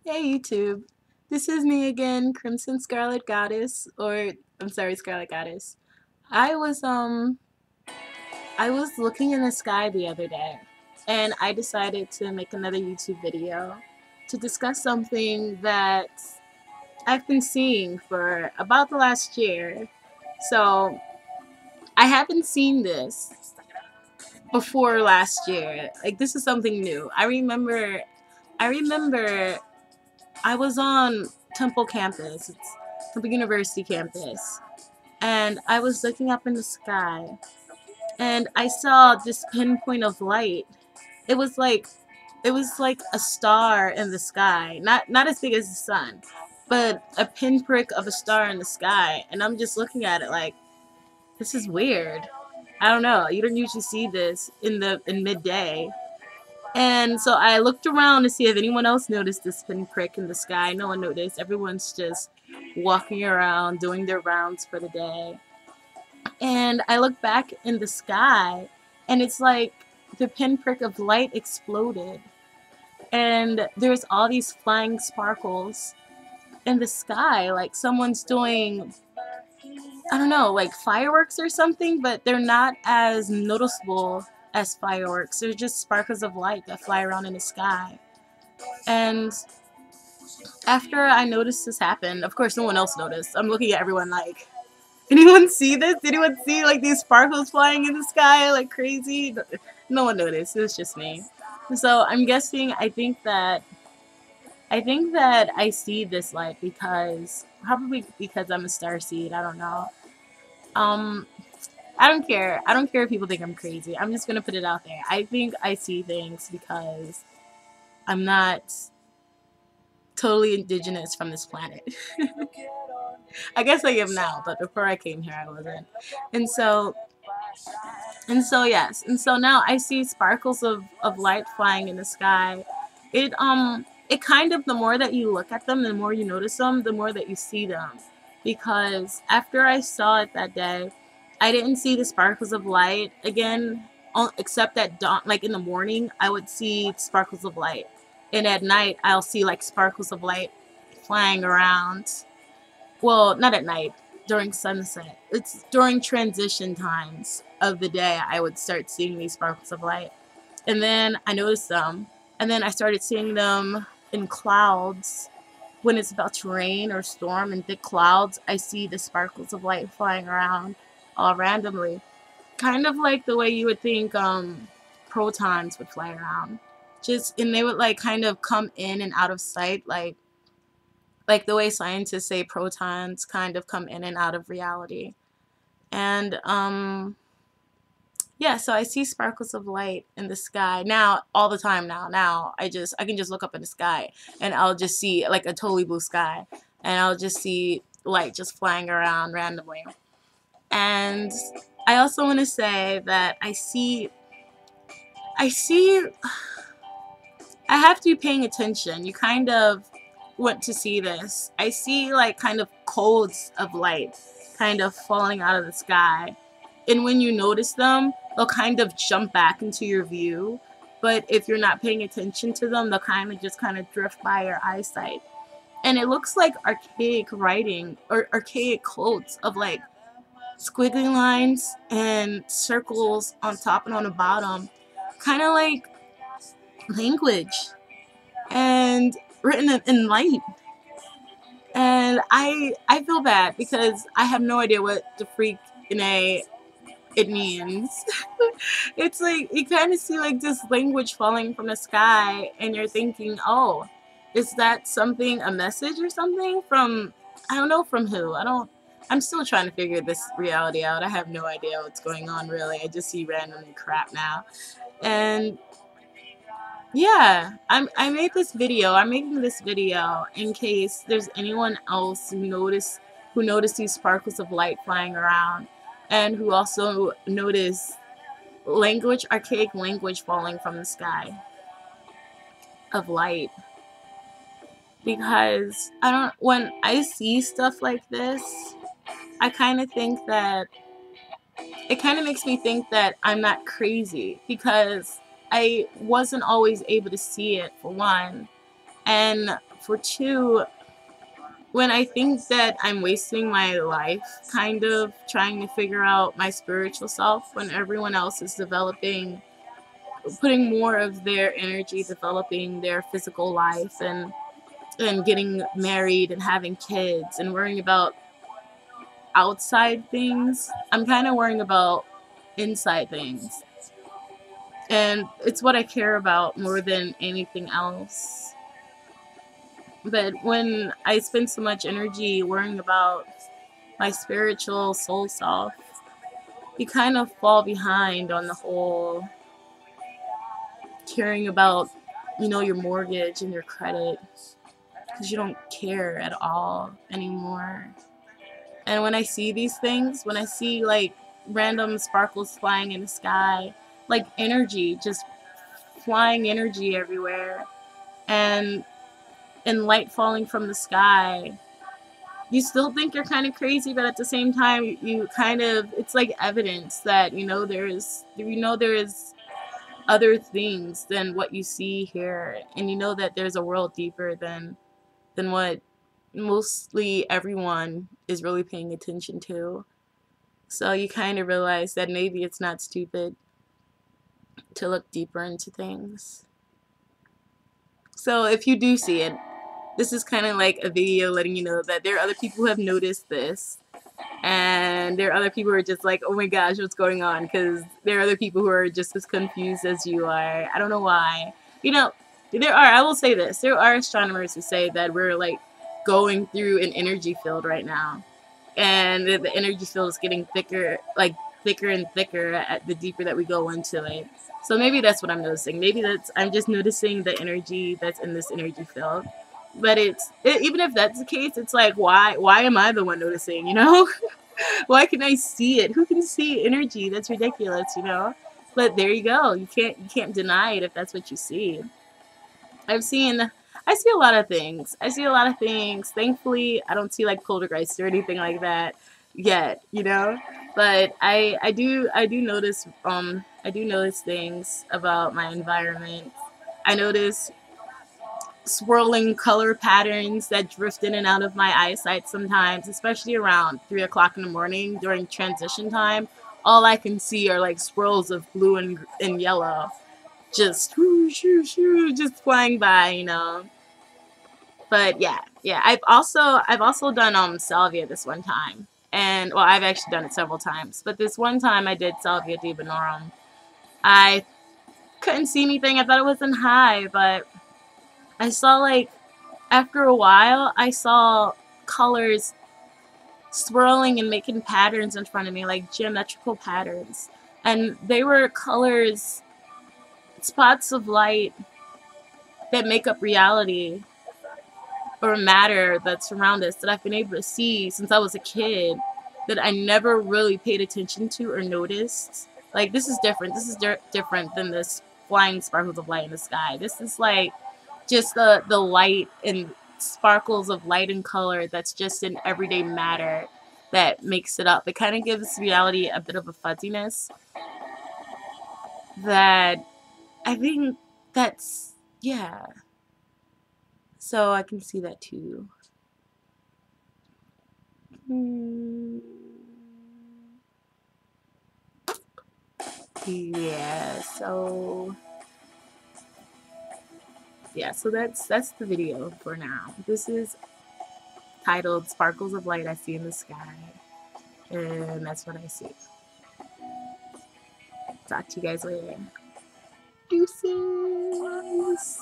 Hey YouTube, this is me again, Crimson Scarlet Goddess, or I'm sorry, Scarlet Goddess. I was um I was looking in the sky the other day, and I decided to make another YouTube video to discuss something that I've been seeing for about the last year. So I haven't seen this before last year. Like this is something new. I remember I was on Temple campus. It's Temple University campus. And I was looking up in the sky and I saw this pinpoint of light. It was like a star in the sky. Not as big as the sun, but a pinprick of a star in the sky. And I'm just looking at it like, this is weird. I don't know. You don't usually see this in midday. And so I looked around to see if anyone else noticed this pinprick in the sky. No one noticed. Everyone's just walking around, doing their rounds for the day. And I look back in the sky, and it's like the pinprick of light exploded. And there's all these flying sparkles in the sky, like someone's doing, I don't know, like fireworks or something, but they're not as noticeable as fireworks. They're just sparkles of light that fly around in the sky. And after I noticed this happen, of course, no one else noticed. I'm looking at everyone like, anyone see this? Did anyone see like these sparkles flying in the sky like crazy? No one noticed. It was just me. So I'm guessing. I think that I see this light because probably because I'm a starseed. I don't know. Um, I don't care. I don't care if people think I'm crazy. I'm just gonna put it out there. I think I see things because I'm not totally indigenous from this planet. I guess I am now, but before I came here, I wasn't. And so, yes, and so now I see sparkles of light flying in the sky. It kind of, the more that you look at them, the more you notice them, the more that you see them. Because after I saw it that day, I didn't see the sparkles of light again, except at dawn, like in the morning, I would see sparkles of light, and at night I'll see like sparkles of light flying around. Well, not at night, during sunset. It's during transition times of the day I would start seeing these sparkles of light. And then I noticed them. And then I started seeing them in clouds. When it's about to rain or storm in thick clouds, I see the sparkles of light flying around all randomly. Kind of like the way you would think protons would fly around. Just, and they would like kind of come in and out of sight, like the way scientists say protons kind of come in and out of reality. And yeah, so I see sparkles of light in the sky now all the time now. I can just look up in the sky and I'll just see like a totally blue sky, and I'll just see light just flying around randomly. And I also want to say that I see I have to be paying attention. You kind of want to see this. I see like kind of codes of light kind of falling out of the sky. And when you notice them, they'll kind of jump back into your view. But if you're not paying attention to them, they'll kind of drift by your eyesight. And it looks like archaic writing or archaic codes of like squiggly lines and circles on top and on the bottom. Kind of like language and written in light. And I feel bad because I have no idea what the freak in a it means. It's like you kind of see like this language falling from the sky, and you're thinking, oh, is that something, a message or something from, I don't know from who. I'm still trying to figure this reality out. I have no idea what's going on really. I just see random crap now. And yeah, I made this video. I'm making this video in case there's anyone else who noticed these sparkles of light flying around, and who also noticed archaic language falling from the sky of light. Because when I see stuff like this, I kind of think that it kind of makes me think that I'm not crazy, because I wasn't always able to see it, for one. And for 2, when I think that I'm wasting my life kind of trying to figure out my spiritual self when everyone else is developing, putting more of their energy developing their physical life and getting married and having kids and worrying about outside things, I'm kind of worrying about inside things. And it's what I care about more than anything else. But when I spend so much energy worrying about my spiritual soul self, you kind of fall behind on the whole caring about, your mortgage and your credit, because you don't care at all anymore. And when I see these things, when I see like random sparkles flying in the sky, like energy, just flying energy everywhere, and light falling from the sky, you still think you're kind of crazy, but at the same time, you kind of, it's like evidence that there is other things than what you see here, and you know that there's a world deeper than what mostly everyone is really paying attention to. So you kind of realize that maybe it's not stupid to look deeper into things. So if you do see it, this is kind of like a video letting you know that there are other people who have noticed this. And there are other people who are just like, oh my gosh, what's going on? Because there are other people who are just as confused as you are. I don't know why. I will say this, there are astronomers who say that we're like going through an energy field right now. And the energy field is getting thicker, like thicker and thicker at the deeper that we go into it. So maybe that's what I'm noticing. Maybe I'm just noticing the energy that's in this energy field. But even if that's the case, it's like, why am I the one noticing, Why can I see it? Who can see energy? That's ridiculous. But there you go. You can't deny it if that's what you see. I see a lot of things. Thankfully, I don't see like poltergeists or anything like that yet. But I do notice things about my environment. I notice swirling color patterns that drift in and out of my eyesight sometimes, especially around 3 o'clock in the morning during transition time. All I can see are like swirls of blue and yellow, just shoo, shoo, shoo, just flying by. But yeah. I've also done salvia this one time, and well, I've actually done it several times. But this one time I did salvia divinorum. I couldn't see anything. I thought it wasn't high, but I saw like after a while, I saw colors swirling and making patterns in front of me, like geometrical patterns. And they were colors, spots of light that make up reality or matter that's around us that I've been able to see since I was a kid that I never really paid attention to or noticed. Like, this is different. This is different than this flying sparkles of light in the sky. This is like just the light and sparkles of light and color that's just in everyday matter that makes it up. It kind of gives reality a bit of a fuzziness that I think that's, yeah. So I can see that too. Yeah, so that's the video for now. This is titled Sparkles of Light I See in the Sky, and that's what I see. Talk to you guys later. Deuces.